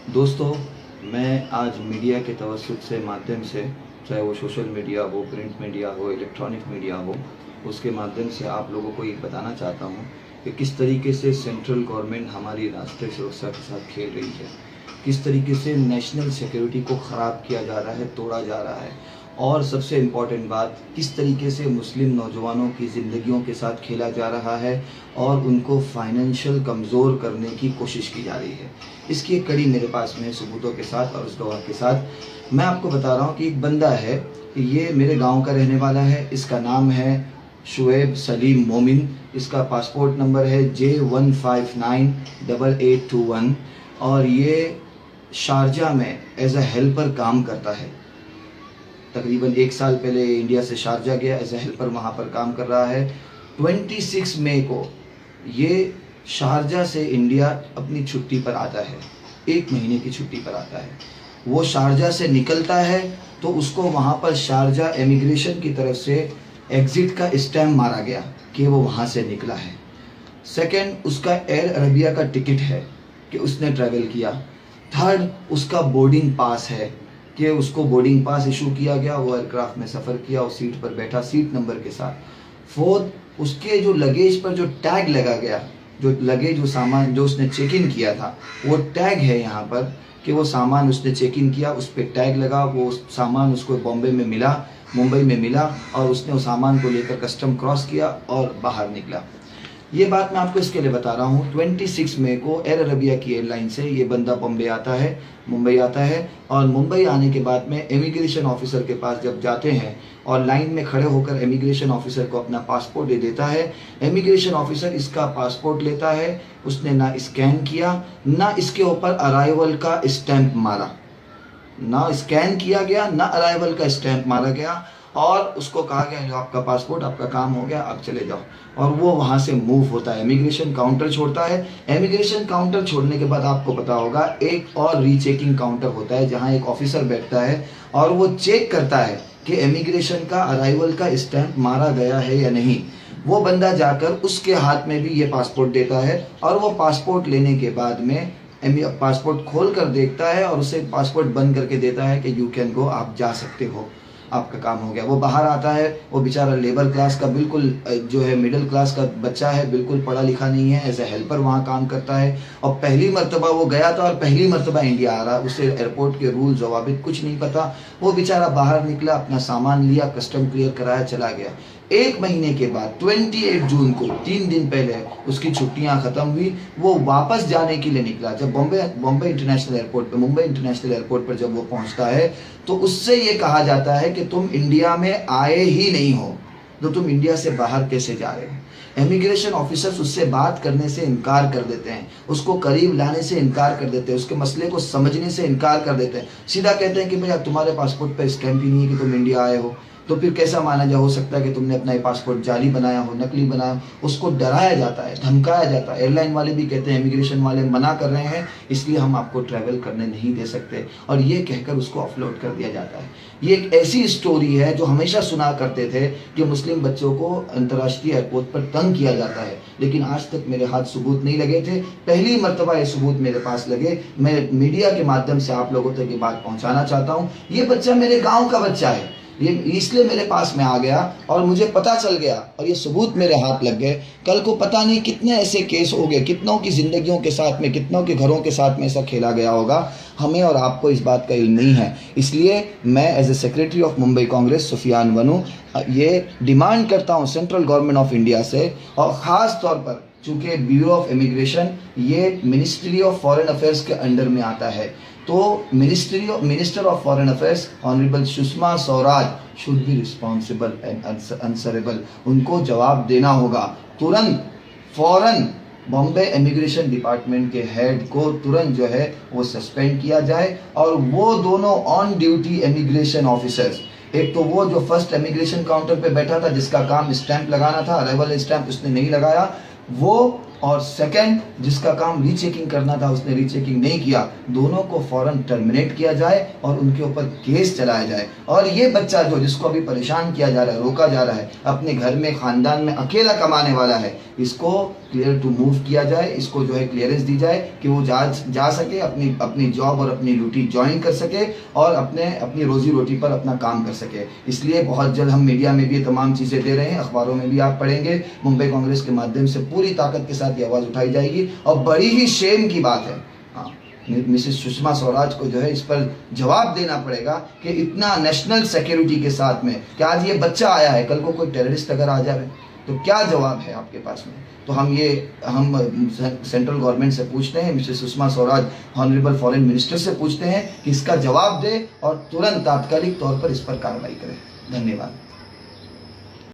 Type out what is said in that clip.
दोस्तों, मैं आज मीडिया के तवज्जुह से माध्यम से, चाहे वो सोशल मीडिया हो, प्रिंट मीडिया हो, इलेक्ट्रॉनिक मीडिया हो, उसके माध्यम से आप लोगों को ये बताना चाहता हूँ कि किस तरीके से सेंट्रल गवर्नमेंट हमारी राष्ट्रीय सुरक्षा के साथ खेल रही है, किस तरीके से नेशनल सिक्योरिटी को ख़राब किया जा रहा है, तोड़ा जा रहा है, और सबसे इम्पॉर्टेंट बात, किस तरीके से मुस्लिम नौजवानों की ज़िंदगियों के साथ खेला जा रहा है और उनको फाइनेंशियल कमज़ोर करने की कोशिश की जा रही है। इसकी एक कड़ी मेरे पास में सबूतों के साथ और उस गवाह के साथ मैं आपको बता रहा हूँ कि एक बंदा है, ये मेरे गांव का रहने वाला है। इसका नाम है शुएब सलीम मोमिन। इसका पासपोर्ट नंबर है J1598821 और ये शारजा में एज अ हेल्पर काम करता है। तकरीबन 1 साल पहले इंडिया से शारजा गया, एज ए हेल्पर वहाँ पर काम कर रहा है। 26 मई को ये शारजा से इंडिया अपनी छुट्टी पर आता है, 1 महीने की छुट्टी पर आता है। वो शारजा से निकलता है तो उसको वहाँ पर शारजा इमिग्रेशन की तरफ से एग्ज़िट का स्टैम्प मारा गया कि वो वहाँ से निकला है। सेकंड, उसका एयर अरबिया का टिकट है कि उसने ट्रैवल किया। थर्ड, उसका बोर्डिंग पास है कि उसको बोर्डिंग पास इशू किया गया, वो एयरक्राफ्ट में सफ़र किया, उस सीट पर बैठा सीट नंबर के साथ। फोर्थ, उसके जो लगेज पर जो टैग लगा गया, जो लगेज जो सामान जो उसने चेक इन किया था, वो टैग है यहाँ पर कि वो सामान उसने चेक इन किया, उस पर टैग लगा। वो सामान उसको बॉम्बे में मिला, मुंबई में मिला और उसने उस सामान को लेकर कस्टम क्रॉस किया और बाहर निकला। ये बात मैं आपको इसके लिए बता रहा हूँ, 26 मई को एयर अरबिया की एयरलाइन से ये बंदा मुंबई आता है और मुंबई आने के बाद में इमिग्रेशन ऑफिसर के पास जब जाते हैं और लाइन में खड़े होकर इमिग्रेशन ऑफिसर को अपना पासपोर्ट दे देता है। इमिग्रेशन ऑफिसर इसका पासपोर्ट लेता है, उसने ना स्कैन किया, ना इसके ऊपर अराइवल का स्टैंप मारा, ना स्कैन किया गया, ना अराइवल का स्टैंप मारा गया और उसको कहा गया आपका पासपोर्ट, आपका काम हो गया, आप चले जाओ। और वो वहाँ से मूव होता है, इमिग्रेशन काउंटर छोड़ता है। इमिग्रेशन काउंटर छोड़ने के बाद आपको पता होगा एक और रीचेकिंग काउंटर होता है जहाँ एक ऑफिसर बैठता है और वो चेक करता है कि इमिग्रेशन का अराइवल का स्टैंप मारा गया है या नहीं। वो बंदा जाकर उसके हाथ में भी ये पासपोर्ट देता है और वो पासपोर्ट लेने के बाद में पासपोर्ट खोल कर देखता है और उसे पासपोर्ट बंद करके देता है कि यू कैन गो, आप जा सकते हो, आपका काम हो गया। वो बाहर आता है, वो बेचारा लेबर क्लास का, बिल्कुल जो है मिडिल क्लास का बच्चा है, बिल्कुल पढ़ा लिखा नहीं है, एज ए हेल्पर वहाँ काम करता है और पहली मर्तबा वो गया था और पहली मर्तबा इंडिया आ रहा, उसे एयरपोर्ट के रूल जवाबित कुछ नहीं पता। वो बेचारा बाहर निकला, अपना सामान लिया, कस्टम क्लियर कराया, चला गया। 1 महीने के बाद 28 जून को, 3 दिन पहले उसकी छुट्टियां खत्म हुई, वो वापस जाने के लिए निकला। जब मुंबई इंटरनेशनल एयरपोर्ट पर जब वो पहुंचता है तो उससे ये कहा जाता है कि तुम इंडिया में आए ही नहीं हो, तो तुम इंडिया से बाहर कैसे जा रहे हो। इमिग्रेशन ऑफिसर्स उससे बात करने से इनकार कर देते हैं, उसको करीब लाने से इनकार कर देते हैं, उसके मसले को समझने से इनकार कर देते हैं। सीधा कहते हैं कि भैया तुम्हारे पासपोर्ट पर स्टैंप ही नहीं है कि तुम इंडिया आए हो, तो फिर कैसा माना जा हो सकता है कि तुमने अपना ये पासपोर्ट जाली बनाया हो, नकली बनाया हो। उसको डराया जाता है, धमकाया जाता है। एयरलाइन वाले भी कहते हैं, इमिग्रेशन वाले मना कर रहे हैं, इसलिए हम आपको ट्रैवल करने नहीं दे सकते, और ये कहकर उसको ऑफलोड कर दिया जाता है। ये एक ऐसी स्टोरी है जो हमेशा सुना करते थे कि मुस्लिम बच्चों को अंतर्राष्ट्रीय एयरपोर्ट पर तंग किया जाता है, लेकिन आज तक मेरे हाथ सबूत नहीं लगे थे। पहली मर्तबा ये सबूत मेरे पास लगे। मैं मीडिया के माध्यम से आप लोगों तक ये बात पहुंचाना चाहता हूँ। ये बच्चा मेरे गाँव का बच्चा है, ये इसलिए मेरे पास में आ गया और मुझे पता चल गया और ये सबूत मेरे हाथ लग गए। कल को पता नहीं कितने ऐसे केस हो गए, कितनों की ज़िंदगियों के साथ में, कितनों के घरों के साथ में ऐसा खेला गया होगा। हमें और आपको इस बात का इल्म नहीं है। इसलिए मैं as a secretary of Mumbai Congress Sufiyan Vanu ये डिमांड करता हूँ सेंट्रल गवर्नमेंट ऑफ इंडिया से, और ख़ास तौर पर चूँकि ब्यूरो ऑफ इमिग्रेशन ये मिनिस्ट्री ऑफ फॉरेन अफेयर्स के अंडर में आता है, तो minister of foreign affairs honourable Sushma Swaraj should be responsible and answerable. उनको जवाब देना होगा तुरंत, फौरन। बॉम्बे इमिग्रेशन डिपार्टमेंट के हेड को तुरंत जो है वो सस्पेंड किया जाए और वो दोनों ऑन ड्यूटी इमिग्रेशन ऑफिसर्स, एक तो वो जो फर्स्ट इमिग्रेशन काउंटर पे बैठा था जिसका काम स्टैंप लगाना था, अराइवल स्टैंप उसने नहीं लगाया वो, और सेकंड जिसका काम रीचेकिंग करना था उसने रीचेकिंग नहीं किया, दोनों को फौरन टर्मिनेट किया जाए और उनके ऊपर केस चलाया जाए। और ये बच्चा जो जिसको अभी परेशान किया जा रहा है, रोका जा रहा है, अपने घर में खानदान में अकेला कमाने वाला है, इसको क्लियर टू मूव किया जाए, इसको जो है क्लियरेंस दी जाए कि वो जा सके, अपनी जॉब और अपनी ड्यूटी ज्वाइन कर सके और अपनी रोजी रोटी पर अपना काम कर सके। इसलिए बहुत जल्द हम मीडिया में भी ये तमाम चीज़ें दे रहे हैं, अखबारों में भी आप पढ़ेंगे, मुंबई कांग्रेस के माध्यम से पूरी ताकत के साथ ये आवाज़ उठाई जाएगी। और बड़ी ही शेम की बात है, मिसेस सुषमा स्वराज को जो है इस पर जवाब देना पड़ेगा कि इतना नेशनल सिक्योरिटी के साथ में कि आज ये बच्चा आया है, कल को कोई टेररिस्ट अगर आ जाए तो क्या जवाब है आपके पास में। तो हम सेंट्रल गवर्नमेंट से पूछते हैं, Mrs Sushma Swaraj honourable foreign minister से पूछते हैं कि इसका जवाब दे और तुरंत तात्कालिक तौर पर इस पर कार्रवाई करें। धन्यवाद।